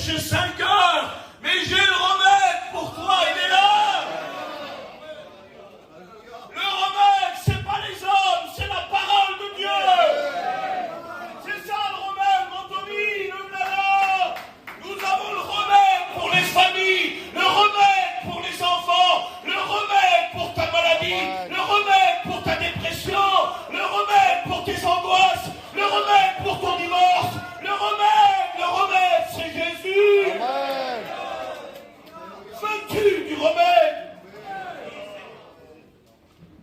cherché 5 heures, mais j'ai le remède pour toi, il est là. Le remède, c'est pas les hommes, c'est la parole de Dieu. C'est ça le remède, mon Tommy, le voilà. Nous avons le remède pour les familles, le remède pour les enfants, le remède pour ta maladie, le remède pour ta dépression, le remède pour tes angoisses, le remède pour ton divorce, le remède, c'est Jésus. Amen. Veux-tu du remède?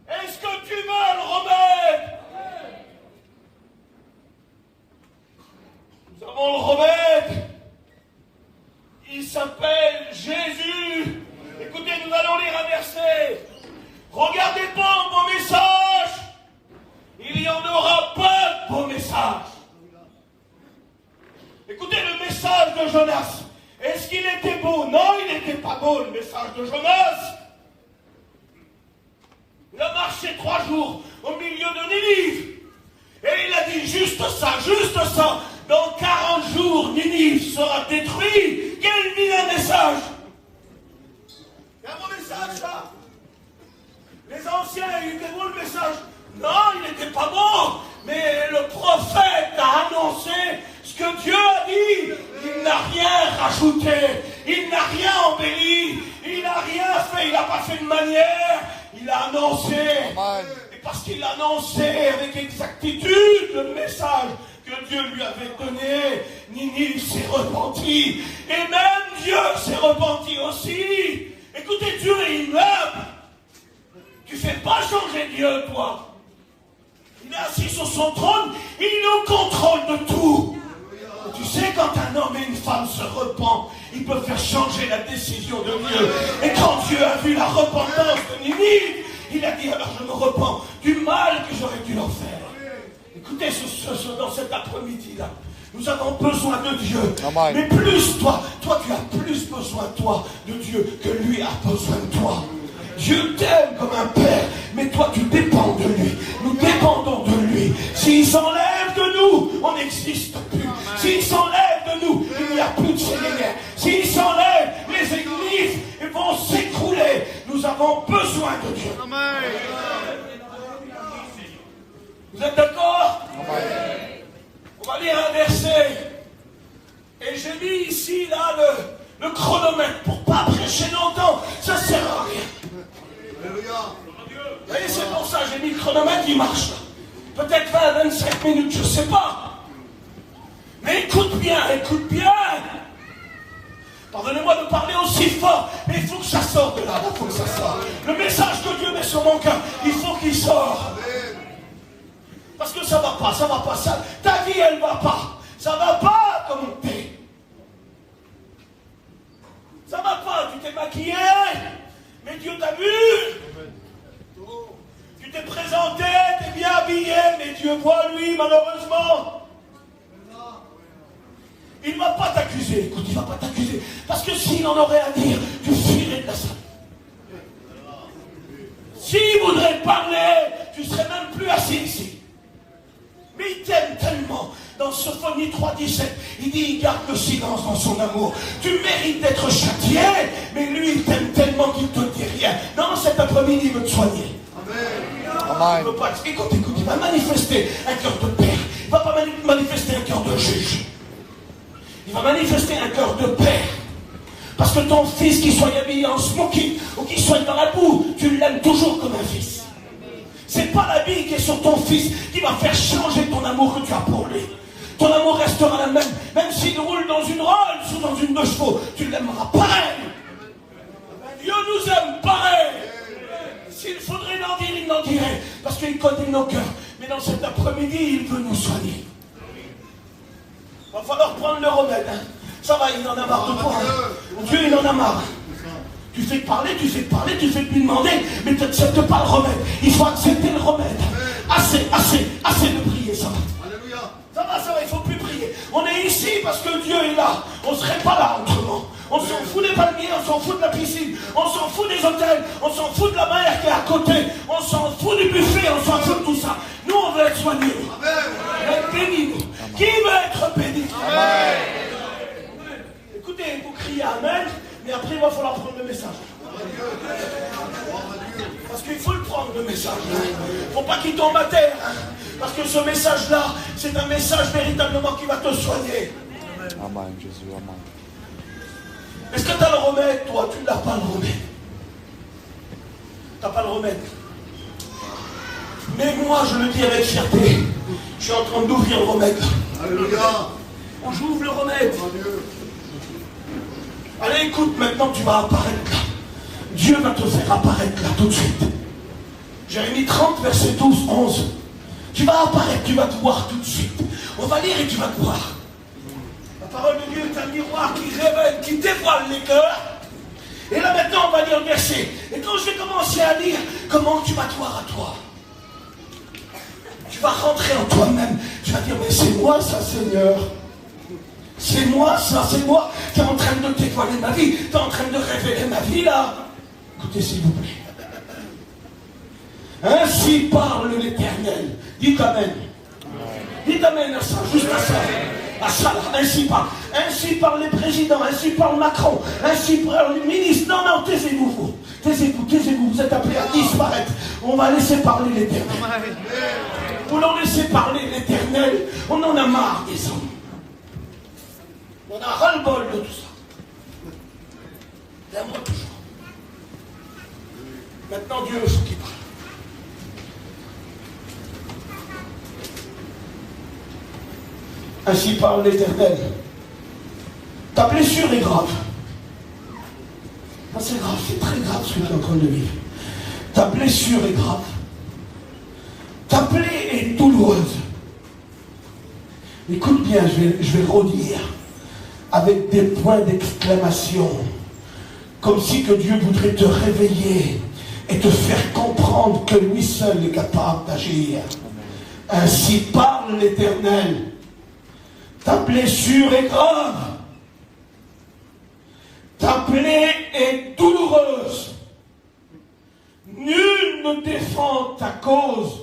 Est-ce que tu veux le remède? Nous avons le remède. Il s'appelle Jésus. Écoutez, nous allons lire un verset. Regardez pas un beau message. Il n'y en aura pas de beau message. Écoutez le message de Jonas. Est-ce qu'il était beau? Non, il n'était pas beau, le message de Jonas. Il a marché 3 jours au milieu de Ninive. Et il a dit juste ça. Dans 40 jours, Ninive sera détruit. Quel vilain message! Il y a un beau message, ça. Les anciens, il était beau le message. Non, il n'était pas beau. Mais le prophète a annoncé ce que Dieu a dit. Il n'a rien rajouté. Il n'a rien embelli. Il n'a rien fait. Il n'a pas fait de manière. Il a annoncé. Amen. Et parce qu'il a annoncé avec exactitude le message que Dieu lui avait donné, Ninive s'est repenti. Et même Dieu s'est repenti aussi. Écoutez, Dieu est immeuble. Tu ne fais pas changer Dieu, toi. Il est assis sur son trône, il est au contrôle de tout. Tu sais, quand un homme et une femme se repentent, ils peuvent faire changer la décision de Dieu. Et quand Dieu a vu la repentance de Ninive, il a dit, alors je me repens du mal que j'aurais dû leur faire. Écoutez, dans cet après-midi là, nous avons besoin de Dieu. Amen. Mais plus toi tu as plus besoin toi de Dieu que lui a besoin de toi. Dieu t'aime comme un père, mais toi tu dépends de lui. Nous dépendons de lui. S'il s'enlève de nous, on n'existe plus. S'il s'enlève de nous, il n'y a plus de séminaire. S'il s'enlève, les églises vont s'écrouler. Nous avons besoin de Dieu. Vous êtes d'accord? On va lire un verset. Et j'ai mis ici là le chronomètre pour pas prêcher longtemps. Ça sert à rien. Vous voyez, c'est pour ça j'ai mis le chronomètre, il marche là. Peut-être 20-25 minutes, je ne sais pas. Mais écoute bien. Pardonnez-moi de parler aussi fort, mais il faut que ça sorte de là, il faut que ça sorte. Le message que Dieu met sur mon cœur, il faut qu'il sorte. Parce que ça va pas, ta vie elle va pas. Ça va pas comme t'es. Ça va pas, tu t'es maquillé, mais Dieu t'a vu. Tu t'es présenté, t'es bien habillé, mais Dieu voit lui, malheureusement. Il ne va pas t'accuser, écoute, il ne va pas t'accuser. Parce que s'il en aurait à dire, tu fuirais de la salle. S'il voudrait te parler, tu ne serais même plus assis ici. Mais il t'aime tellement. Dans Sophonie 3,17, il dit, il garde le silence dans son amour. Tu mérites d'être châtié, mais lui, il t'aime tellement qu'il ne te dit rien. Non, cet après-midi, il veut te soigner. Amen. Il veut pas, écoute, il va manifester un cœur de père. Il ne va pas manifester un cœur de juge. Il va manifester un cœur de père. Parce que ton fils, qu'il soit habillé en smoking ou qu'il soit dans la boue, tu l'aimes toujours comme un fils. C'est pas l'habit qui est sur ton fils qui va faire changer ton amour que tu as pour lui. Ton amour restera le même. Même s'il roule dans une Rolls ou dans une 2 chevaux, tu l'aimeras pareil. Dieu nous aime pareil. S'il faudrait l'en dire, il l'en dirait. Parce qu'il connaît nos cœurs. Mais dans cet après-midi, il veut nous soigner. Il va falloir prendre le remède. Hein. Ça va, il en a marre de toi. Hein. Dieu, il en a marre. Tu fais parler, tu fais lui demander, mais tu n'acceptes pas le remède. Il faut accepter le remède. Assez de prier, ça va. Alléluia. Ça va, il ne faut plus prier. On est ici parce que Dieu est là. On ne serait pas là autrement. On s'en fout des palmiers, on s'en fout de la piscine, on s'en fout des hôtels, on s'en fout de la mer qui est à côté, on s'en fout du buffet, on s'en fout de tout ça. Nous, on veut être soignés. On veut être bénis. Qui veut être béni? Amen. va falloir prendre le message. Parce qu'il faut le prendre, le message. Il ne faut pas qu'il tombe à terre. Parce que ce message-là, c'est un message véritablement qui va te soigner. Amen, Jésus, amen. Est-ce que tu as le remède, toi? Tu n'as pas le remède. Tu n'as pas le remède. Mais moi, je le dis avec fierté, je suis en train d'ouvrir le remède. Alléluia. J'ouvre le remède. Allez, écoute, maintenant tu vas apparaître là. Dieu va te faire apparaître là tout de suite. Jérémie 30, verset 12, 11. Tu vas apparaître, tu vas te voir tout de suite. On va lire et tu vas te voir. La parole de Dieu est un miroir qui révèle, qui dévoile les cœurs. Et là maintenant, on va lire le verset. Et quand je vais commencer à lire, comment tu vas te voir à toi? Tu vas rentrer en toi-même. Tu vas dire, mais c'est moi ça, Seigneur. C'est moi ça, c'est moi. Tu es en train de dévoiler ma vie. Tu es en train de révéler ma vie là. Écoutez s'il vous plaît. Ainsi parle l'Éternel. Dites Amen. Dites Amen à ça, juste à ça. À ça là, ainsi parle. Ainsi parle les présidents, ainsi parle Macron, ainsi parle les ministres. Non, non, taisez-vous, vous. Taisez-vous, taisez-vous. Vous êtes appelés à disparaître. On va laisser parler l'Éternel. Vous l'en laissez parler l'Éternel. On en a marre des hommes. On a ras-le-bol de tout ça. C'est à moi toujours. Maintenant, Dieu, ce qui parle. Ainsi parle l'Éternel. Ta blessure est grave. Ah, c'est grave, c'est très grave ce que tu es en train de vivre. Ta blessure est grave. Ta plaie est douloureuse. Écoute bien, je vais redire avec des points d'exclamation, comme si que Dieu voudrait te réveiller et te faire comprendre que lui seul est capable d'agir. Ainsi parle l'Éternel. Ta blessure est grave. Ta plaie est douloureuse. Nul ne défend ta cause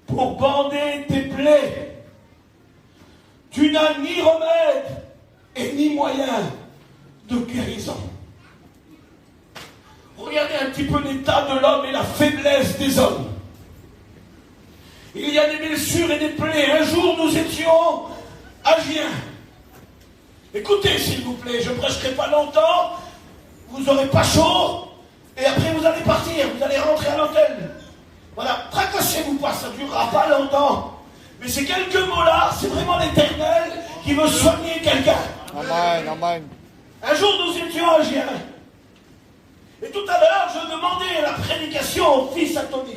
pour bander tes plaies. Tu n'as ni remède et ni moyen de guérison. Regardez un petit peu l'état de l'homme et la faiblesse des hommes. Il y a des blessures et des plaies. Un jour, nous étions à Gien. Écoutez, s'il vous plaît, je ne prêcherai pas longtemps. Vous n'aurez pas chaud. Et après, vous allez partir. Vous allez rentrer à l'hôtel. Voilà, tracassez-vous pas, ça ne durera pas longtemps. Mais ces quelques mots-là, c'est vraiment l'Éternel qui veut soigner quelqu'un. Amen, amen. Un jour, nous étions à Gien. Et tout à l'heure, je demandais la prédication au fils à Tony.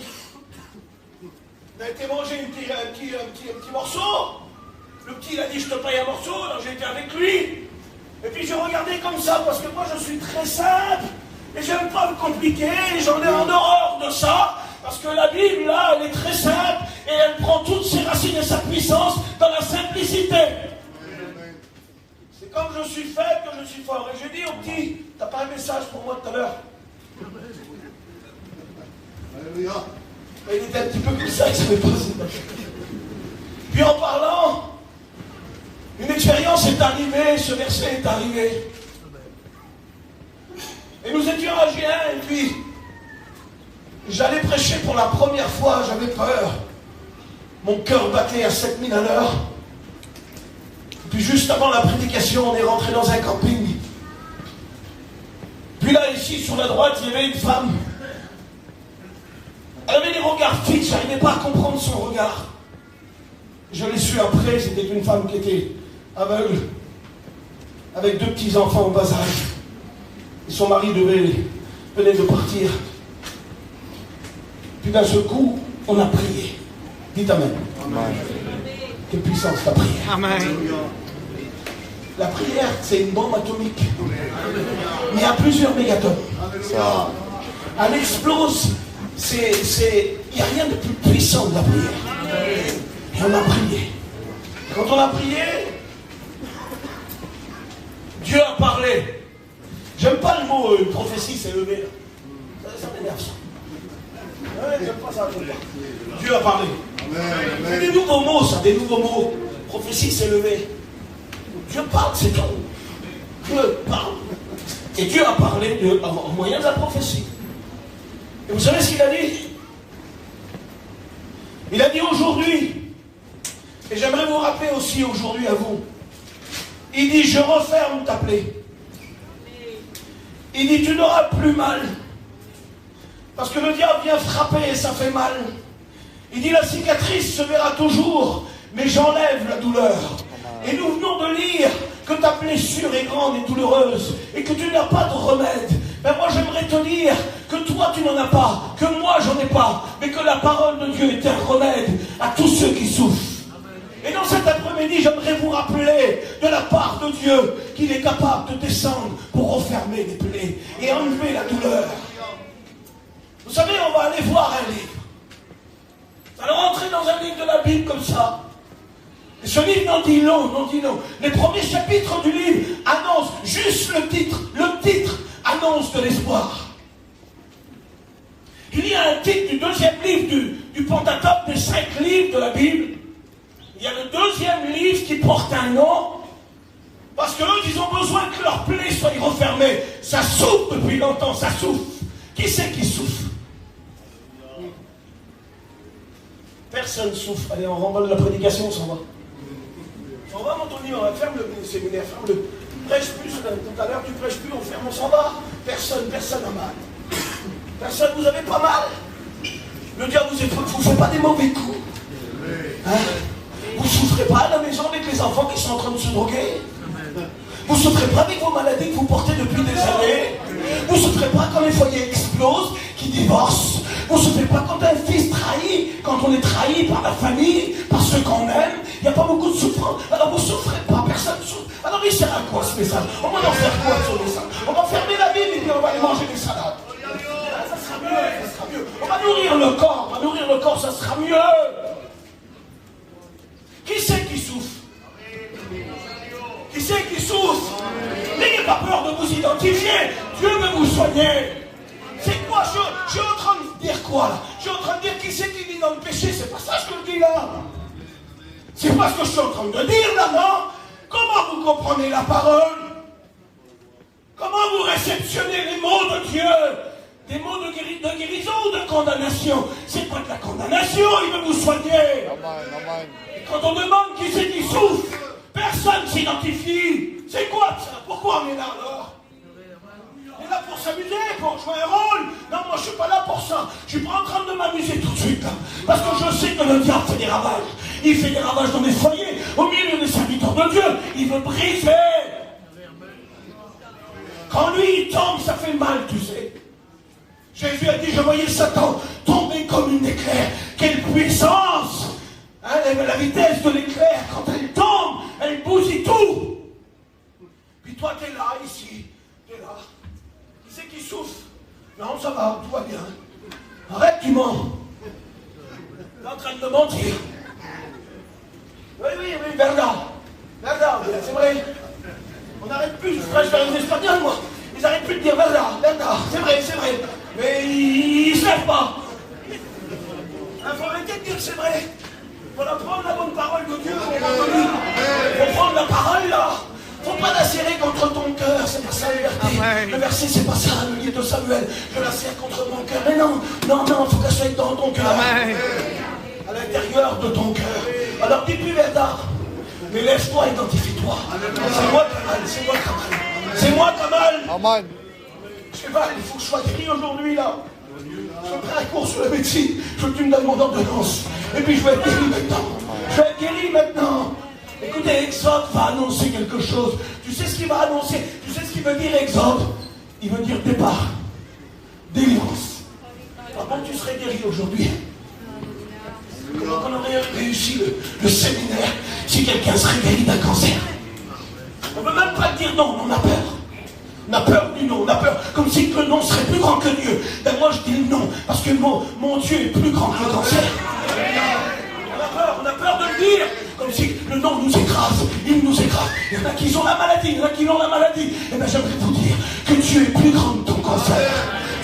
On a été manger un petit morceau. Le petit, il a dit, je te paye un morceau. Alors j'ai été avec lui. Et puis je regardais comme ça, parce que moi, je suis très simple. Et j'aime pas me compliquer. Et j'en ai en horreur de ça. Parce que la Bible, là, elle est très simple. Et elle prend toutes ses racines et sa puissance dans la simplicité. C'est comme je suis faible que je suis fort. Et j'ai dit au petit, t'as pas un message pour moi tout à l'heure? Alléluia. Il était un petit peu comme ça, il ne savait pas. Puis en parlant, une expérience est arrivée, ce verset est arrivé. Et nous étions à Gien, et puis j'allais prêcher pour la première fois, j'avais peur. Mon cœur battait à 7000 à l'heure. Et puis juste avant la prédication, on est rentré dans un camping. Puis là, ici, sur la droite, il y avait une femme. Elle avait des regards fixes, je n'arrivais pas à comprendre son regard. Je l'ai su après, c'était une femme qui était aveugle, avec 2 petits-enfants au bas âge. Et son mari venait de partir. Puis d'un seul coup, on a prié. Dites Amen. Amen. Quelle puissance la prière. Amen. La prière, c'est une bombe atomique. Mais il y a plusieurs mégatonnes. Ça. Elle explose. Il n'y a rien de plus puissant que la prière. Et on a prié. Quand on a prié, Dieu a parlé. J'aime pas le mot une prophétie s'est levée. Ça m'énerve ça. Ouais, j'aime pas ça. Dieu a parlé. C'est des nouveaux mots, ça, des nouveaux mots. Prophétie s'est levée. Dieu parle, c'est tout. Dieu parle. Et Dieu a parlé au moyen de la prophétie. Et vous savez ce qu'il a dit? Il a dit aujourd'hui, et j'aimerais vous rappeler aussi aujourd'hui à vous, il dit, je referme ta plaie. Il dit, tu n'auras plus mal. Parce que le diable vient frapper et ça fait mal. Il dit, la cicatrice se verra toujours, mais j'enlève la douleur. Et nous venons de lire que ta blessure est grande et douloureuse et que tu n'as pas de remède. Ben moi j'aimerais te dire que toi tu n'en as pas, que moi j'en ai pas, mais que la parole de Dieu est un remède à tous ceux qui souffrent. Et dans cet après-midi, j'aimerais vous rappeler de la part de Dieu qu'il est capable de descendre pour refermer les plaies et enlever la douleur. Vous savez, on va aller voir un livre. Vous allez rentrer dans un livre de la Bible comme ça. Et ce livre n'en dit long, n'en dit long. Les premiers chapitres du livre annoncent juste le titre. Le titre annonce de l'espoir. Il y a un titre du deuxième livre du Pentateuque, des 5 livres de la Bible. Il y a le deuxième livre qui porte un nom. Parce qu'eux, ils ont besoin que leur plaie soit refermée. Ça souffre depuis longtemps, ça souffre. Qui c'est qui souffre? Personne souffre. Allez, on remballe la prédication, on s'en va. On va, mon Tony, on va ferme le séminaire, ferme-le. Prêche plus, tout à l'heure tu prêches plus, on ferme, on s'en va. Personne n'a mal. Personne, vous avez pas mal. Le diable vous fait pas des mauvais coups. Hein? Vous souffrez pas à la maison avec les enfants qui sont en train de se droguer. Vous souffrez pas avec vos maladies que vous portez depuis des années. Vous souffrez pas quand les foyers explosent, qui divorcent. Vous souffrez pas quand un fils trahit, quand on est trahi par la famille, par ceux qu'on aime. Il n'y a pas beaucoup de souffrance. Alors vous souffrez pas, personne ne souffre. Alors il sert à quoi ce message? On va en faire quoi ce message? On va fermer la Bible et puis on va aller manger des salades. Ça sera mieux, ça sera mieux. On va nourrir le corps, ça sera mieux. Qui c'est qui souffre? Qui c'est qui souffre? N'ayez pas peur de vous identifier. Dieu veut vous soigner. C'est quoi? Je suis en train de dire quoi là? Je suis en train de dire qui c'est qui vit dans le péché. C'est pas ça que je dis là. C'est pas ce que je suis en train de dire là, non? Comment vous comprenez la parole? Comment vous réceptionnez les mots de Dieu? Des mots de guérison ou de condamnation? C'est pas de la condamnation, il veut vous soigner. Et quand on demande qui c'est qui souffre, personne ne s'identifie. C'est quoi ça? Pourquoi on est là alors? On est là pour s'amuser, pour jouer un rôle. Non, moi je suis pas là pour ça. Je suis pas en train de m'amuser tout de suite. Là. Parce que je sais que le diable fait des ravages. Il fait des ravages dans les foyers, au milieu des serviteurs de Dieu. Il veut briser. Quand lui il tombe, ça fait mal, tu sais. Jésus a dit, je voyais Satan tomber comme une éclair. Quelle puissance! Hein, la vitesse de l'éclair, quand elle tombe, elle bousille tout. Puis toi, t'es là, ici. T'es là. Qui c'est qui souffre? Non, ça va, tout va bien. Arrête, tu mens. T'es en train de me mentir. Oui, Bernard, c'est vrai. On n'arrête plus, je vers les Espagnols, moi. Ils n'arrêtent plus de dire Bernard, c'est vrai. Mais ils ne se lèvent pas. Il faut arrêter de dire c'est vrai. Il faut prendre la bonne parole de Dieu. Il faut prendre la parole là. Il ne faut pas la serrer contre ton cœur. C'est pas ça la liberté. Le verset, c'est pas ça, le livre de Samuel. Je la serre contre mon cœur. Mais non, il faut qu'elle soit dans ton cœur. À l'intérieur de ton cœur. Alors dis plus Bernard. Mais lève-toi, identifie-toi. C'est moi Kamal. Amen. Cheval, il faut que je sois guéri aujourd'hui là. Je vais faire un cours sur la médecine. Je veux que tu me donnes mon ordonnance. Et puis je vais être guéri maintenant. Écoutez, Exode va annoncer quelque chose. Tu sais ce qu'il va annoncer? Tu sais ce qu'il veut dire Exode? Il veut dire départ. Délivrance. Comment tu serais guéri aujourd'hui? Comment on aurait réussi le séminaire si quelqu'un serait guéri d'un cancer? On ne peut même pas dire non, on a peur. On a peur du non, on a peur, comme si le non serait plus grand que Dieu. Ben moi je dis le non, parce que mon Dieu est plus grand que le cancer. On a peur de le dire, comme si le non nous écrase, il nous écrase. Il y en a qui ont la maladie, il y en a qui ont la maladie. Et bien j'aimerais vous dire que Dieu est plus grand que ton cancer.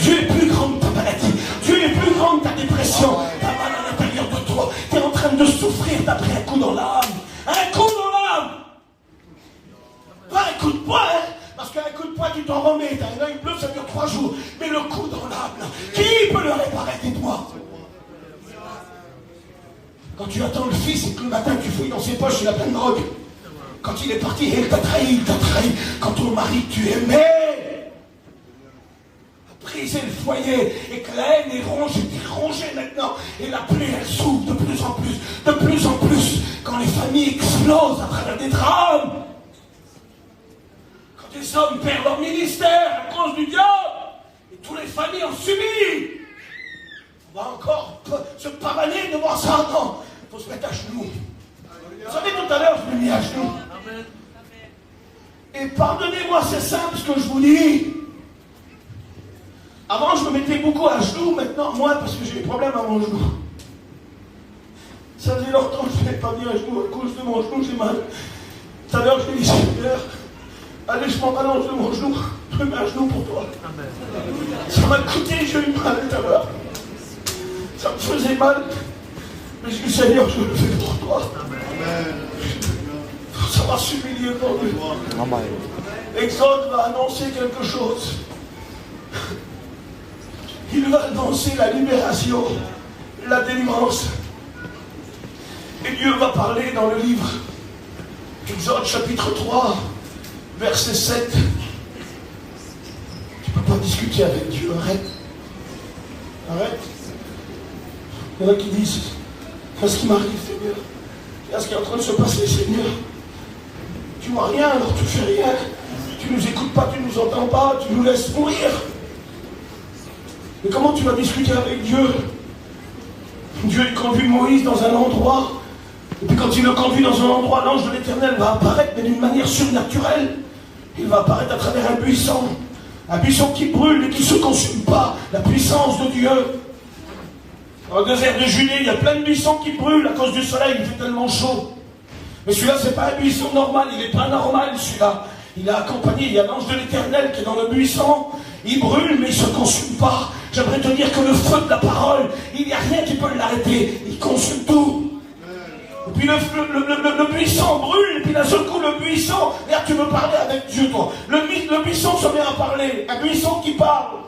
Dieu est plus grand que ta maladie. Dieu est plus grand que ta dépression. Ta mal à l'intérieur de toi. Tu es en train de souffrir, t'as pris un coup dans l'âme. Un coup dans l'âme. Pas un coup de poing, hein. Parce qu'un coup de poing, tu t'en remets, t'as 3 jours. Mais le coup dans l'âme, là, qui peut le réparer? Dites-moi. Quand tu attends le fils et que le matin tu fouilles dans ses poches, il a plein de drogue. Quand il est parti et il t'a trahi, il t'a trahi. Quand ton mari que tu aimais a brisé le foyer et que la haine est rongée, t'es rongé maintenant. Et la plaie, elle s'ouvre de plus en plus, de plus en plus. Quand les familles explosent à travers des drames. Quand des hommes perdent leur ministère à cause du diable. Et toutes les familles en subissent. On va encore se pavaner devant ça. Non, il faut se mettre à genoux. Vous savez, tout à l'heure, je me mis à genoux. Et pardonnez-moi, c'est simple ce que je vous dis. Avant, je me mettais beaucoup à genoux, maintenant, moins, parce que j'ai des problèmes à mon genou. Ça faisait longtemps que je ne m'étais pas mis à genoux, à cause de mon genou, j'ai mal. Tout à l'heure, je lui ai dit, Seigneur, allez, je m'en balance de mon genou, je me mets à genoux pour toi. Ça m'a coûté, j'ai eu mal tout à l'heure. Ça me faisait mal, mais je dis, Seigneur, je le fais pour toi. Il faut savoir s'humilier pour lui. Exode va annoncer quelque chose. Il va annoncer la libération, la délivrance. Et Dieu va parler dans le livre Exode chapitre 3, verset 7. Tu ne peux pas discuter avec Dieu, arrête. Arrête. Il y en a qui disent, qu'est-ce qui m'arrive, Seigneur? Qu'est-ce qui est en train de se passer, Seigneur? Tu vois rien, alors tu fais rien. Tu nous écoutes pas, tu nous entends pas, tu nous laisses mourir. Mais comment tu vas discuter avec Dieu? Dieu, il conduit Moïse dans un endroit. Et puis quand il le conduit dans un endroit, l'ange de l'Éternel va apparaître, mais d'une manière surnaturelle. Il va apparaître à travers un buisson. Un buisson qui brûle et qui ne se consume pas. La puissance de Dieu. Dans le désert de Judée, il y a plein de buissons qui brûlent à cause du soleil, il fait tellement chaud. Mais celui-là, c'est pas un buisson normal, il n'est pas normal, celui-là. Il est accompagné, il y a l'ange de l'Éternel qui est dans le buisson. Il brûle, mais il ne se consume pas. J'aimerais te dire que le feu de la parole, il n'y a rien qui peut l'arrêter. Il consume tout. Et puis le buisson brûle, et puis d'un seul coup, le buisson... Regarde, tu veux parler avec Dieu, toi. Le buisson se met à parler. Un buisson qui parle.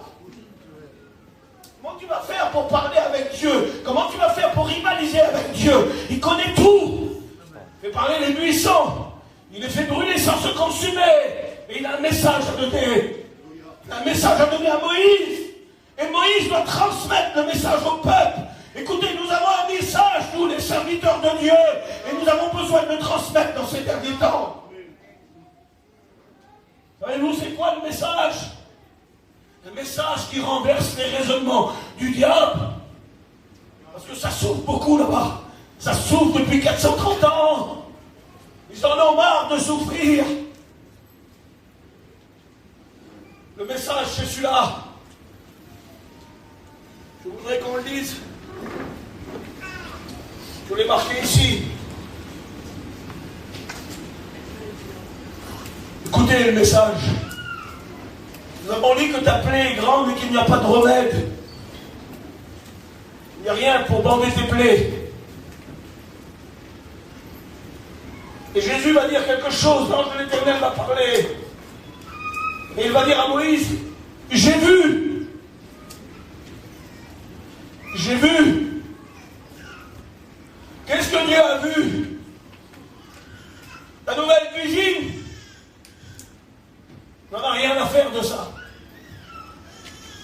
Comment tu vas faire pour parler avec Dieu? Comment tu vas faire pour rivaliser avec Dieu? Il connaît tout. Il fait parler les buissons. Il les fait brûler sans se consumer. Et il a un message à donner. Il a un message à donner à Moïse. Et Moïse doit transmettre le message au peuple. Écoutez, nous avons un message, nous, les serviteurs de Dieu. Et nous avons besoin de le transmettre dans ces derniers temps. Savez-vous, c'est quoi le message? Un message qui renverse les raisonnements du diable. Parce que ça souffre beaucoup là-bas. Ça souffre depuis 430 ans. Ils en ont marre de souffrir. Le message, c'est celui-là. Je voudrais qu'on le dise. Je l'ai marqué ici. Écoutez le message. Nous avons dit que ta plaie est grande et qu'il n'y a pas de remède. Il n'y a rien pour bander tes plaies. Et Jésus va dire quelque chose, l'ange de l'Éternel va parler. Et il va dire à Moïse, j'ai vu. J'ai vu. Qu'est-ce que Dieu a vu? La nouvelle cuisine n'en a rien à faire de ça.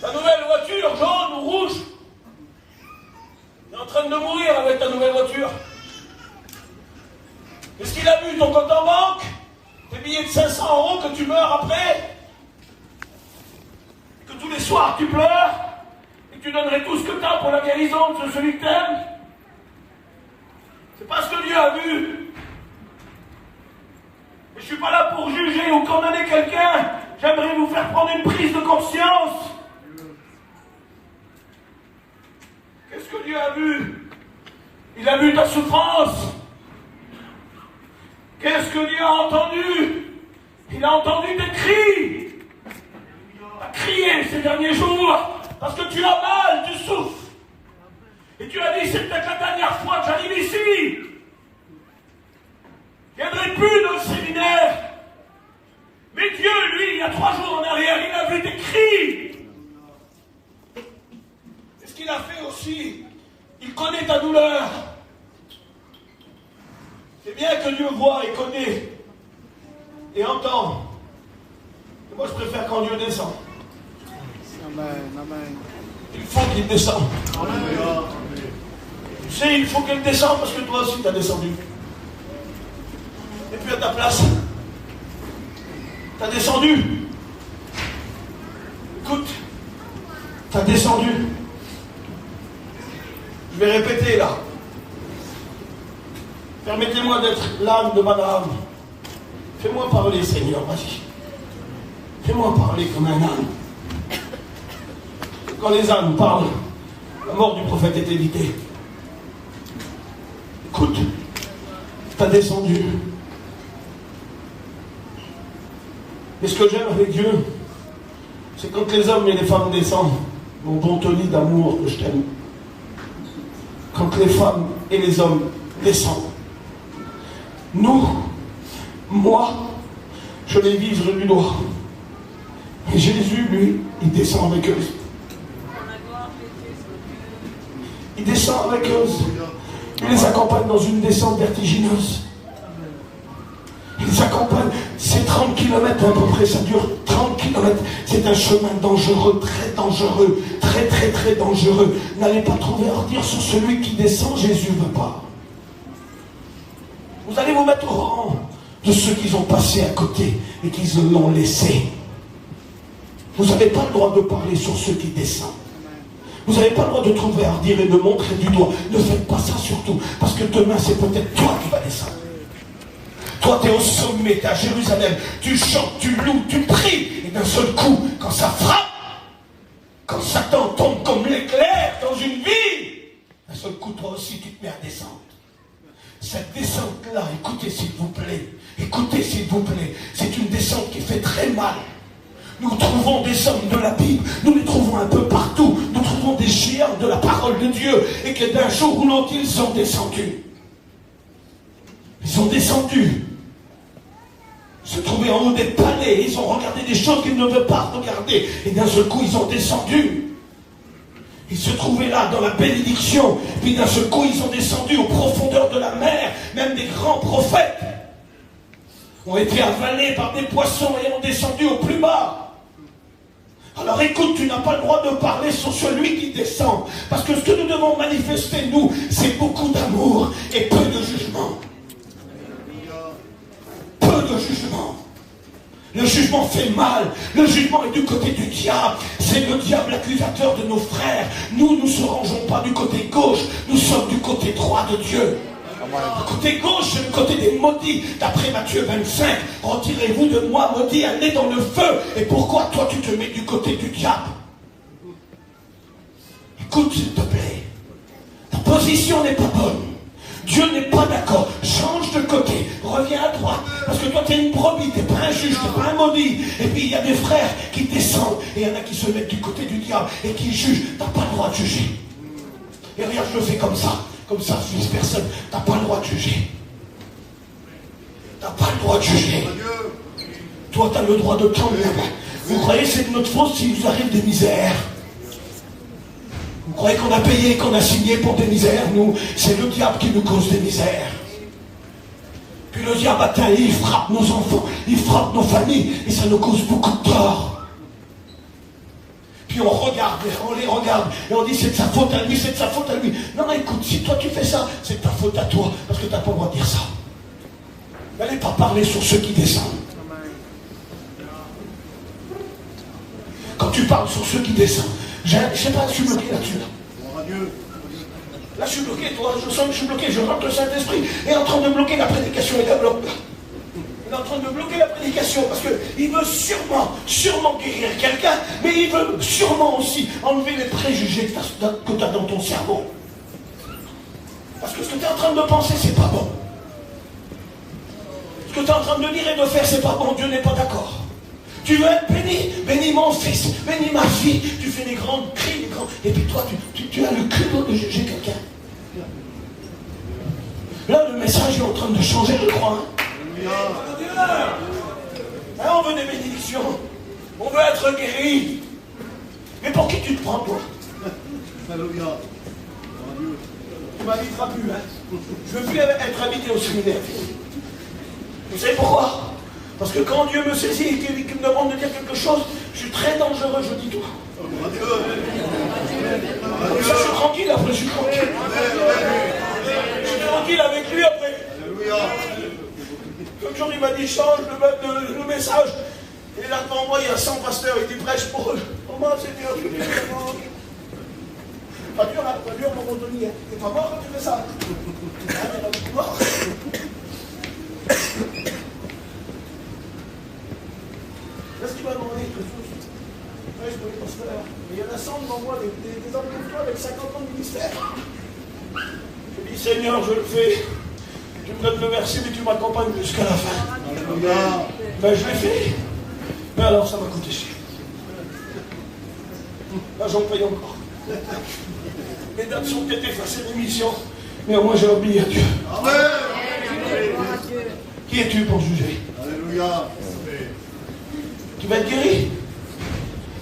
Ta nouvelle voiture, jaune ou rouge, tu es en train de mourir avec ta nouvelle voiture. Est-ce qu'il a vu ton compte en banque? Tes billets de 500 € que tu meurs après? Et que tous les soirs tu pleures? Et que tu donnerais tout ce que tu as pour la guérison de celui que tu aimes? C'est pas ce que Dieu a vu. Et je ne suis pas là pour juger ou condamner quelqu'un. J'aimerais vous faire prendre une prise de conscience. Qu'est-ce que Dieu a vu? Il a vu ta souffrance. Qu'est-ce que Dieu a entendu? Il a entendu tes cris. Tu as crié ces derniers jours parce que tu as mal, tu souffres. Et tu as dit, c'est peut-être la dernière fois que j'arrive ici. Je ne viendrai plus dans le séminaire. Mais Dieu, lui, il y a 3 jours en arrière, il a vu tes cris. bien que Dieu voit et connaît et entend. Et moi, je préfère quand Dieu descend. Amen. Amen. Il faut qu'il descende. Alléluia. Tu sais, il faut qu'elle descende parce que toi aussi, tu as descendu. Et puis à ta place, tu as descendu. Écoute, tu as descendu. Je vais répéter là. Permettez-moi d'être l'âme de madame. Fais-moi parler, Seigneur, vas-y. Fais-moi parler comme un âne. Quand les ânes parlent, la mort du prophète est évitée. Écoute, tu as descendu. Et ce que j'aime avec Dieu, c'est quand les hommes et les femmes descendent, mon bon Tony d'amour que je t'aime. Quand les femmes et les hommes descendent. Nous, moi, je les vise du doigt. Et Jésus, lui, il descend avec eux. Il descend avec eux. Il les accompagne dans une descente vertigineuse. Il les accompagne. C'est 30 km à peu près, ça dure 30 km. C'est un chemin dangereux, très très dangereux. N'allez pas trouver à redire sur celui qui descend, Jésus ne veut pas. Vous allez vous mettre au rang de ceux qui ont passé à côté et qui l'ont laissé. Vous n'avez pas le droit de parler sur ceux qui descendent. Vous n'avez pas le droit de trouver à redire et de montrer du doigt. Ne faites pas ça surtout, parce que demain c'est peut-être toi qui vas descendre. Toi tu es au sommet, tu es à Jérusalem, tu chantes, tu loues, tu pries, et d'un seul coup, quand ça frappe, quand Satan tombe comme l'éclair dans une vie, d'un seul coup toi aussi tu te mets à descendre. Cette descente-là, écoutez s'il vous plaît, c'est une descente qui fait très mal. Nous trouvons des hommes de la Bible, nous les trouvons un peu partout, nous trouvons des géants de la parole de Dieu, et que d'un jour ou l'autre, ils sont descendus. Ils ont descendu, se trouvaient en haut des palais, ils ont regardé des choses qu'ils ne veulent pas regarder, et d'un seul coup, ils ont descendu. Ils se trouvaient là dans la bénédiction, puis d'un seul coup, ils ont descendu aux profondeurs de la mer, même des grands prophètes ont été avalés par des poissons et ont descendu au plus bas. Alors écoute, tu n'as pas le droit de parler sur celui qui descend. Parce que ce que nous devons manifester, nous, c'est beaucoup d'amour et peu de jugement. Peu de jugement. Le jugement fait mal. Le jugement est du côté du diable. C'est le diable accusateur de nos frères. Nous ne se rangeons pas du côté gauche. Nous sommes du côté droit de Dieu. Le côté gauche, c'est le côté des maudits. D'après Matthieu 25, retirez-vous de moi, maudits, allez dans le feu. Et pourquoi toi tu te mets du côté du diable? Écoute, s'il te plaît. Ta position n'est pas bonne. Dieu n'est pas d'accord. Change de côté. Reviens à droite. Parce que toi, tu es une brebis. Tu n'es pas un juge, tu n'es pas un maudit. Et puis, il y a des frères qui descendent. Et il y en a qui se mettent du côté du diable et qui jugent. Tu n'as pas le droit de juger. Et regarde, je le fais comme ça. Comme ça, je vise personne. Tu n'as pas le droit de juger. Tu n'as pas le droit de juger. Toi, tu as le droit de tendre la main. Vous croyez que c'est de notre faute s'il nous arrive des misères? Vous croyez qu'on a payé, qu'on a signé pour des misères? Nous, c'est le diable qui nous cause des misères. Puis le diable atteint, il frappe nos enfants, il frappe nos familles, et ça nous cause beaucoup de tort. Puis on regarde, on les regarde, et on dit c'est de sa faute à lui, c'est de sa faute à lui. Non, mais écoute, si toi tu fais ça, c'est de ta faute à toi, parce que tu n'as pas le droit de dire ça. N'allez pas parler sur ceux qui descendent. Quand tu parles sur ceux qui descendent, je ne sais pas, je suis bloqué là-dessus. Là, je suis bloqué, toi, je sens que je suis bloqué, je rentre le Saint-Esprit, et en train de bloquer la prédication, il la bloque là. Il est en train de bloquer la prédication, parce qu'il veut sûrement guérir quelqu'un, mais il veut sûrement aussi enlever les préjugés que tu as dans ton cerveau. Parce que ce que tu es en train de penser, c'est pas bon. Ce que tu es en train de dire et de faire, c'est pas bon, Dieu n'est pas d'accord. Tu veux être béni? Bénis mon fils, bénis ma fille. Tu fais des grands cris, et puis toi, tu as le culot de juger quelqu'un. Là, le message est en train de changer, je crois. Hein, on veut des bénédictions. On veut être guéri. Mais pour qui tu te prends, toi? Alléluia. ne m'invitera plus. Hein. Je ne veux plus être invité au séminaire. Vous savez pourquoi? Parce que quand Dieu me saisit et qu'il me demande de dire quelque chose, je suis très dangereux, je dis tout. Comme ça, je suis tranquille après, je suis tranquille. Je suis tranquille avec lui après. L'autre jour, il m'a dit, change le message. Et là, devant moi, il y a 100 pasteurs, il dit, prêche pour eux. Comment c'est dur? Je dis, pas dur, hein, pas dur, mon Anthony. T'es pas mort quand tu fais ça. Mort. Qu'est-ce qu'il m'a demandé? Prêche pour les pasteurs. Il y en a 100 devant moi, des hommes comme toi avec 50 ans de ministère. Je dis, Seigneur, je le fais. Tu me donnes le verset, mais tu m'accompagnes jusqu'à la fin. Ben, je l'ai fait. Mais alors, ça m'a coûté cher. Là, j'en paye encore. Les dates sont peut-être effacées d'émission, mais au moins j'ai oublié à Dieu. Amen. Qui es-tu pour juger? Alléluia. Tu vas être guéri?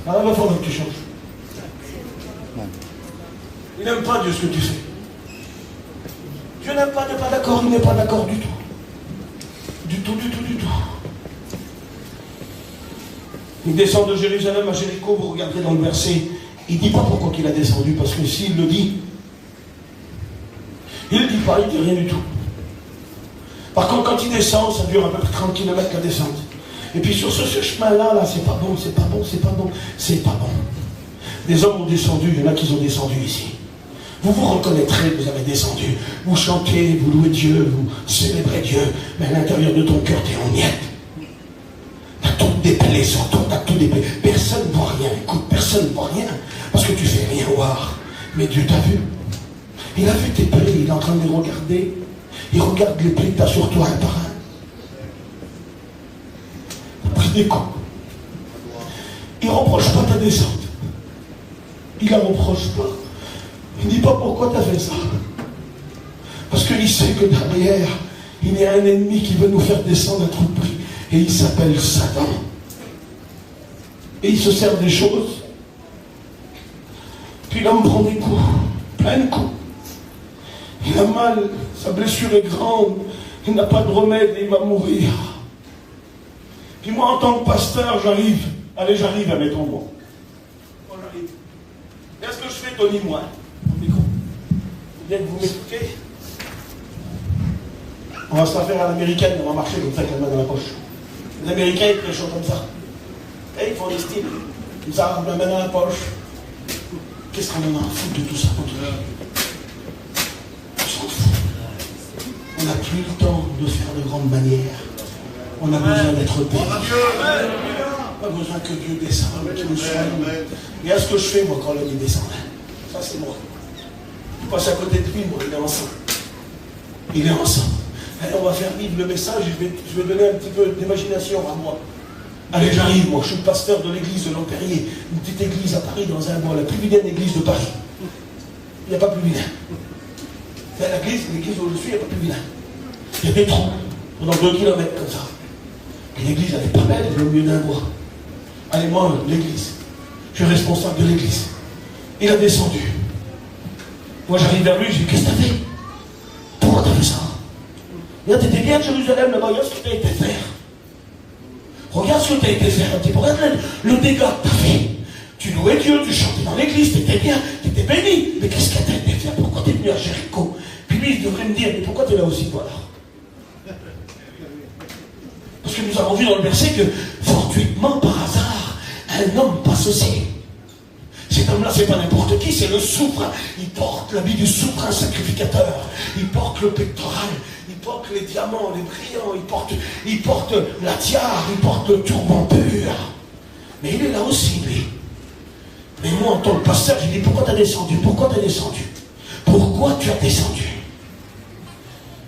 Alors, il va falloir que tu changes. Il n'aime pas Dieu ce que tu fais. Dieu n'aime pas, n'est pas d'accord, il n'est pas d'accord du tout. Du tout, du tout, du tout. Il descend de Jérusalem à Jéricho, vous regarderez dans le verset, il ne dit pas pourquoi il a descendu, parce que s'il le dit, il ne dit pas, il ne dit rien du tout. Par contre, quand il descend, ça dure à peu près 30 km la descente. Et puis sur ce chemin-là, là, c'est pas bon, c'est pas bon, c'est pas bon, c'est pas bon. Des hommes ont descendu, il y en a qui ont descendu ici. Vous vous reconnaîtrez que vous avez descendu. Vous chantez, vous louez Dieu, vous célébrez Dieu, mais à l'intérieur de ton cœur, tu es en miette. Tu as toutes des plaies sur toi, tu as toutes des plaies. Personne ne voit rien, écoute, personne ne voit rien, parce que tu fais rien voir. Mais Dieu t'a vu. Il a vu tes plaies, il est en train de les regarder. Il regarde les plaies que tu as sur toi un par un. Tu as pris des coups. Il ne reproche pas ta descente. Il ne la reproche pas. Il ne dit pas pourquoi tu as fait ça. Parce qu'il sait que derrière, il y a un ennemi qui veut nous faire descendre à tout prix. Et il s'appelle Satan. Et il se sert des choses. Puis l'homme prend des coups, plein de coups. Il a mal, sa blessure est grande, il n'a pas de remède et il va mourir. Puis moi, en tant que pasteur, j'arrive à mettre en moi. Moi, j'arrive. Qu'est-ce que je fais, Tony, moi? Micro. Bien que vous m'écoutez. On va se la faire à l'américaine, on va marcher comme ça avec la main dans la poche. Les Américains, ils font des choses comme ça. Et ils font des styles. Comme ça, la main dans la poche. Qu'est-ce qu'on en a à foutre de tout ça? On s'en fout. On n'a plus le temps de faire de grandes manières. On a besoin d'être béni. On a besoin que Dieu descende, qu'il nous soigne. Et à ce que je fais, moi, quand l'homme descend. Ça, c'est moi. Je passe à côté de lui, moi, il est ensemble. Il est ensemble. Allez, on va faire vivre le message, je vais donner un petit peu d'imagination à moi. Allez, j'arrive, moi, je suis le pasteur de l'église de l'Empérier, une petite église à Paris, dans un bois, la plus vilaine église de Paris. Il n'y a pas plus vilain. L'église où je suis, il n'y a pas plus vilain. Il y a des trous, pendant 2 kilomètres comme ça. Et l'église, elle est pas belle, elle est au milieu d'un bois. Allez, moi, l'église, je suis responsable de l'église. Il a descendu. Moi, j'arrive vers lui, je dis, qu'est-ce que t'as fait? Pourquoi t'as fait ça? Regarde, t'étais bien à Jérusalem, là-bas, regarde ce que t'as été faire. Regarde ce que t'as été faire un petit peu. Regarde le dégât que t'as fait. Tu louais Dieu, tu chantais dans l'église, t'étais bien, t'étais béni. Mais qu'est-ce que t'as été faire? Pourquoi t'es venu à Jéricho? Puis lui, il devrait me dire, mais pourquoi t'es là aussi, toi, là? Parce que nous avons vu dans le verset que, fortuitement, par hasard, un homme passe aussi. Cet homme-là, c'est pas n'importe qui, c'est le souverain. Il porte l'habit du souverain sacrificateur. Il porte le pectoral. Il porte les diamants, les brillants. Il porte la tiare. Il porte le turban pur. Mais il est là aussi, lui. Mais moi, en tant que pasteur, j'ai dit, pourquoi tu as descendu? Pourquoi tu as descendu? Pourquoi tu as descendu?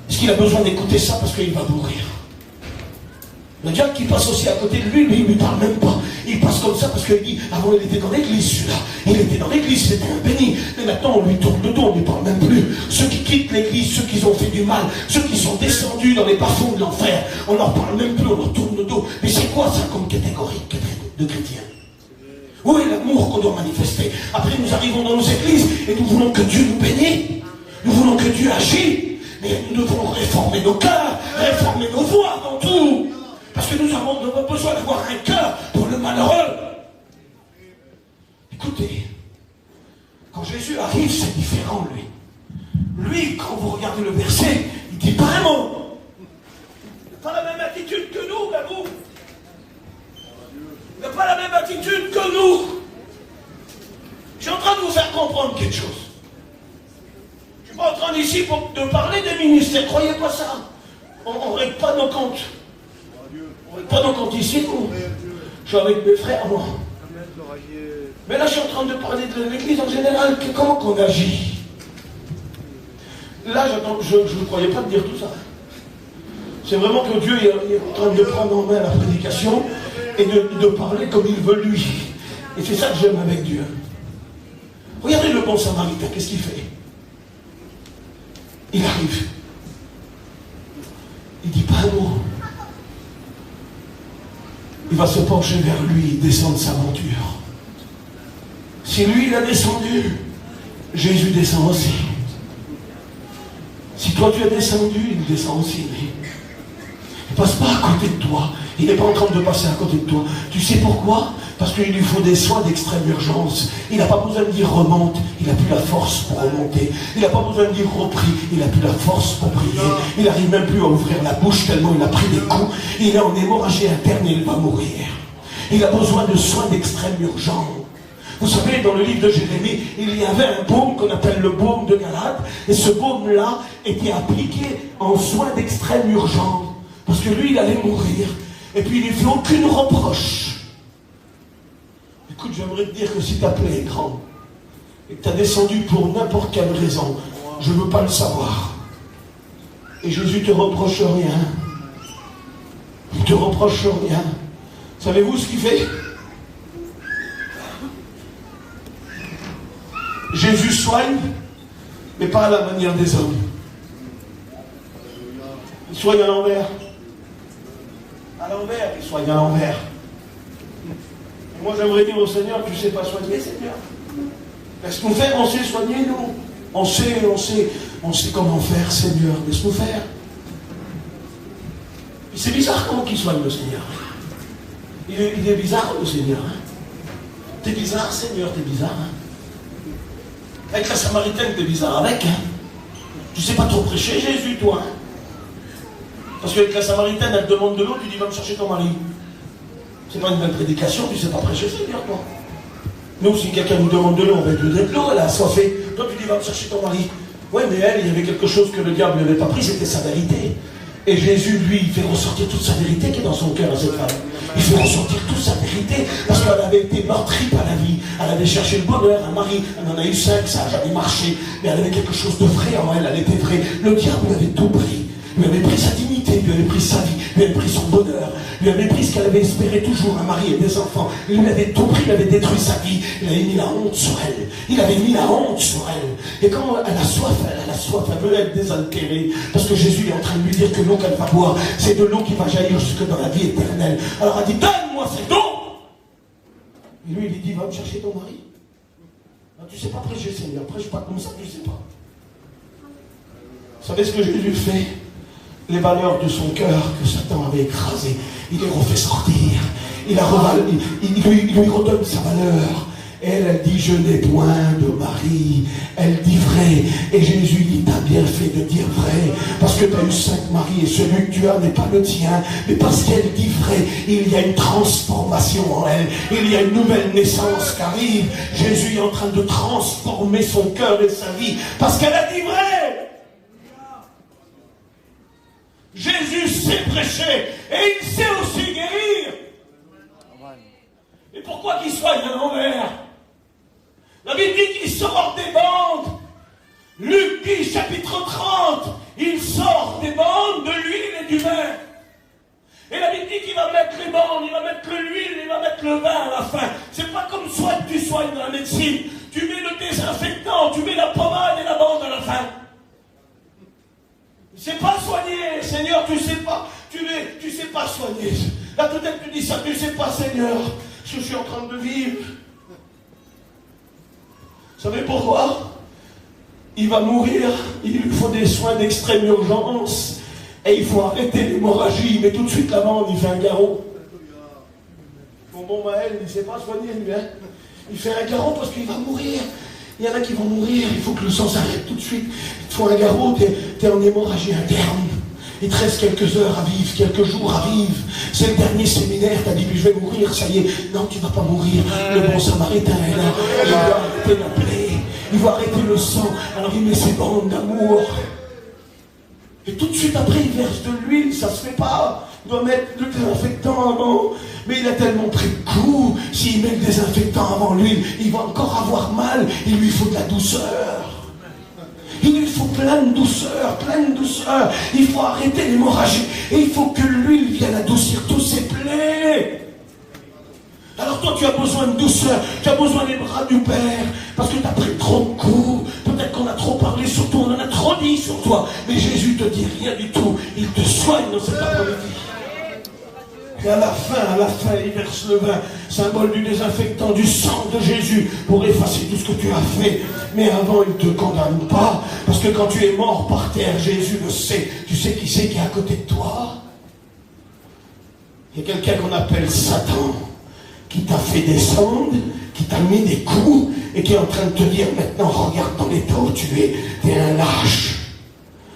Est-ce qu'il a besoin d'écouter ça parce qu'il va mourir? Le diable qui passe aussi à côté de lui, il ne lui parle même pas. Il passe comme ça parce qu'il dit, avant il était dans l'église, celui-là. Il était dans l'église, c'était un béni. Mais maintenant on lui tourne le dos, on ne lui parle même plus. Ceux qui quittent l'église, ceux qui ont fait du mal, ceux qui sont descendus dans les bas-fonds de l'enfer, on ne leur parle même plus, on leur tourne le dos. Mais c'est quoi ça comme catégorie de chrétiens? Où est l'amour qu'on doit manifester? Après nous arrivons dans nos églises et nous voulons que Dieu nous bénisse. Nous voulons que Dieu agisse. Mais nous devons réformer nos cœurs, réformer nos voix dans tout. Parce que nous avons besoin d'avoir un cœur pour le malheureux. Écoutez, quand Jésus arrive, c'est différent, lui. Lui, quand vous regardez le verset, il ne dit pas un mot. Il n'a pas la même attitude que nous, Gabou. Il n'a pas la même attitude que nous. Je suis en train de vous faire comprendre quelque chose. Je ne suis pas en train ici de parler des ministères, croyez pas ça. On ne règle pas nos comptes. On ne règle pas nos comptes ici, nous. Je suis avec mes frères, moi. Mais là, je suis en train de parler de l'Église en général. Comment qu'on agit? Là, je ne croyais pas te dire tout ça. C'est vraiment que Dieu est en train de prendre en main la prédication et de parler comme il veut lui. Et c'est ça que j'aime avec Dieu. Regardez le bon samaritain, qu'est-ce qu'il fait? Il arrive. Il ne dit pas un mot. Il va se pencher vers lui, descendre sa monture. Si lui, il a descendu, Jésus descend aussi. Si toi, tu as descendu, il descend aussi, lui. Il ne passe pas à côté de toi. Il n'est pas en train de passer à côté de toi. Tu sais pourquoi? Parce qu'il lui faut des soins d'extrême urgence. Il n'a pas besoin de dire remonte. Il n'a plus la force pour remonter. Il n'a pas besoin de dire reprie. Il n'a plus la force pour prier. Il n'arrive même plus à ouvrir la bouche tellement il a pris des coups. Il est en hémorragie interne et il va mourir. Il a besoin de soins d'extrême urgence. Vous savez, dans le livre de Jérémie, il y avait un baume qu'on appelle le baume de Galate. Et ce baume-là était appliqué en soins d'extrême urgence. Parce que lui, il allait mourir. Et puis, il ne fait aucune reproche. Écoute, j'aimerais te dire que si ta plaie est grande, et que tu as descendu pour n'importe quelle raison, je ne veux pas le savoir. Et Jésus ne te reproche rien. Il ne te reproche rien. Savez-vous ce qu'il fait? Jésus soigne, mais pas à la manière des hommes. Il soigne à l'envers. À l'envers, il soigne à l'envers. Et moi, j'aimerais dire au Seigneur, tu ne sais pas soigner, Seigneur. Laisse-nous faire, on sait soigner, nous. On sait comment faire, Seigneur. Laisse-nous faire. C'est bizarre comment il soigne le Seigneur. Il est bizarre, le Seigneur. Hein? T'es bizarre, Seigneur, t'es bizarre. Hein? Avec la Samaritaine, t'es bizarre avec. Hein? Tu sais pas trop prêcher, Jésus, toi. Hein? Parce qu'avec la Samaritaine, elle te demande de l'eau, tu dis va me chercher ton mari. C'est pas une belle prédication, tu sais pas prêcher, Seigneur, toi. Nous, si quelqu'un nous demande de l'eau, on va lui donner de l'eau, elle a assoiffé. Toi, tu dis va me chercher ton mari. Oui, mais elle, il y avait quelque chose que le diable n'avait pas pris, c'était sa vérité. Et Jésus, lui, il fait ressortir toute sa vérité qui est dans son cœur à cette femme. Il fait ressortir toute sa vérité parce qu'elle avait été meurtrie par la vie. Elle avait cherché le bonheur, un mari, elle en a eu 5, ça n'a jamais marché. Mais elle avait quelque chose de vrai en elle, elle était vraie. Le diable lui avait tout pris. Lui avait pris sa dignité, lui avait pris sa vie, lui avait pris son bonheur, lui avait pris ce qu'elle avait espéré toujours, un mari et des enfants. Il lui avait tout pris, il avait détruit sa vie, il avait mis la honte sur elle. Il avait mis la honte sur elle. Et quand elle a soif, elle veut être désaltérée. Parce que Jésus est en train de lui dire que l'eau qu'elle va boire, c'est de l'eau qui va jaillir jusque dans la vie éternelle. Alors elle dit, donne-moi cette eau. Et lui, il lui dit, va me chercher ton mari. Ben, tu sais pas prêcher, Seigneur, prêche pas comme ça, tu sais pas. Vous savez ce que Jésus fait? Les valeurs de son cœur que Satan avait écrasées, il les refait sortir. Il lui redonne sa valeur. Elle dit, je n'ai point de mari. Elle dit vrai. Et Jésus dit, t'as bien fait de dire vrai. Parce que tu as eu 5 maris et celui que tu as n'est pas le tien. Mais parce qu'elle dit vrai, il y a une transformation en elle. Il y a une nouvelle naissance qui arrive. Jésus est en train de transformer son cœur et sa vie. Parce qu'elle a dit vrai. Jésus sait prêcher et il sait aussi guérir. Et pourquoi qu'il soigne à l'envers? La Bible dit qu'il sort des bandes. Luc dit, chapitre 30, il sort des bandes de l'huile et du vin. Et la Bible dit qu'il va mettre les bandes, il va mettre l'huile, il va mettre le vin à la fin. C'est pas comme tu soignes dans la médecine. Tu mets le désinfectant, tu mets la pommade et la bande à la fin. Tu ne sais pas soigner, Seigneur, tu ne sais pas, tu sais pas soigner. Là peut-être tu dis ça, tu ne sais pas, Seigneur, je suis en train de vivre. Vous savez pourquoi? Il va mourir, il lui faut des soins d'extrême urgence. Et il faut arrêter l'hémorragie. Mais tout de suite avant, il fait un garrot. Bon Maël, il ne sait pas soigner lui. Hein. Il fait un garrot parce qu'il va mourir. Il y en a qui vont mourir, il faut que le sang s'arrête tout de suite. Il te faut un garrot, t'es en hémorragie interne. Il te reste quelques heures à vivre, quelques jours à vivre. C'est le dernier séminaire, t'as dit, je vais mourir, ça y est. Non, tu ne vas pas mourir. Le bon samaritain est là. Il va arrêter la plaie. Il va arrêter le sang. Alors il met ses bandes d'amour. Et tout de suite après, il verse de l'huile, ça se fait pas. Il doit mettre le désinfectant avant. Mais il a tellement pris de coups. S'il met le désinfectant avant l'huile, il va encore avoir mal. Il lui faut de la douceur. Il lui faut plein de douceur, plein de douceur. Il faut arrêter l'hémorragie. Et il faut que l'huile vienne adoucir tous ses plaies. Alors toi, tu as besoin de douceur. Tu as besoin des bras du Père. Parce que tu as pris trop de coups. Peut-être qu'on a trop parlé sur toi. On en a trop dit sur toi. Mais Jésus te dit rien du tout. Il te soigne dans cet après-midi. Et à la fin, il verse le vin, symbole du désinfectant, du sang de Jésus, pour effacer tout ce que tu as fait. Mais avant, il ne te condamne pas, parce que quand tu es mort par terre, Jésus le sait. Tu sais qui c'est qui est à côté de toi? Il y a quelqu'un qu'on appelle Satan, qui t'a fait descendre, qui t'a mis des coups, et qui est en train de te dire, maintenant, regarde dans l'état où tu es, t'es un lâche.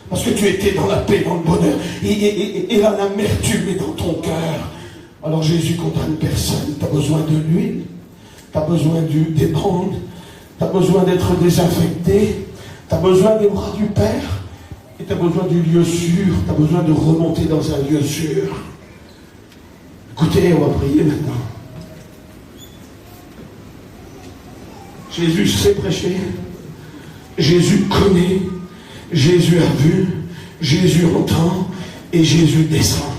Parce que tu étais dans la paix, dans le bonheur, et là, l'amertume est dans ton cœur. Alors Jésus condamne personne. Tu as besoin de l'huile, tu as besoin des bandes, tu as besoin d'être désinfecté, tu as besoin des bras du Père, et tu as besoin du lieu sûr, tu as besoin de remonter dans un lieu sûr. Écoutez, on va prier maintenant. Jésus sait prêcher, Jésus connaît, Jésus a vu, Jésus entend, et Jésus descend.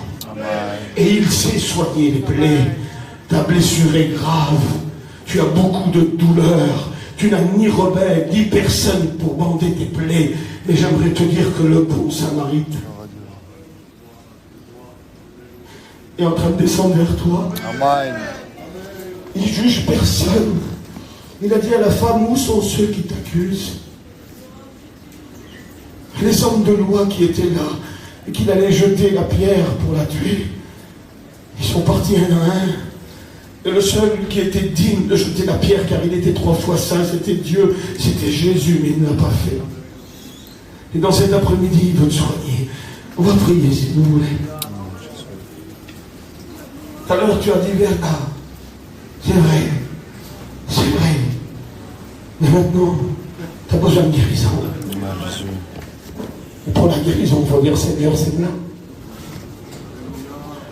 Et il sait soigner les plaies. Ta blessure est grave. Tu as beaucoup de douleur. Tu n'as ni remède, ni personne pour bander tes plaies. Mais j'aimerais te dire que le bon Samaritain est en train de descendre vers toi. Amen. Il ne juge personne. Il a dit à la femme, où sont ceux qui t'accusent? Les hommes de loi qui étaient là et qu'il allait jeter la pierre pour la tuer, ils sont partis un à un. Et le seul qui était digne de jeter la pierre, car il était 3 fois saint, c'était Dieu, c'était Jésus, mais il ne l'a pas fait. Et dans cet après-midi, il veut te soigner. On va prier si vous voulez. Tout à l'heure, tu as dit, Bertha, c'est vrai, c'est vrai. Mais maintenant, tu as besoin de guérison. Et pour la guérison, il faut dire, Seigneur, c'est là.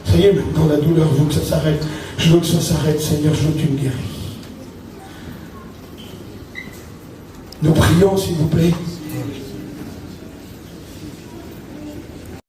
Ça y est, maintenant la douleur, je veux que ça s'arrête. Je veux que ça s'arrête, Seigneur, je veux que tu me guéris. Nous prions, s'il vous plaît.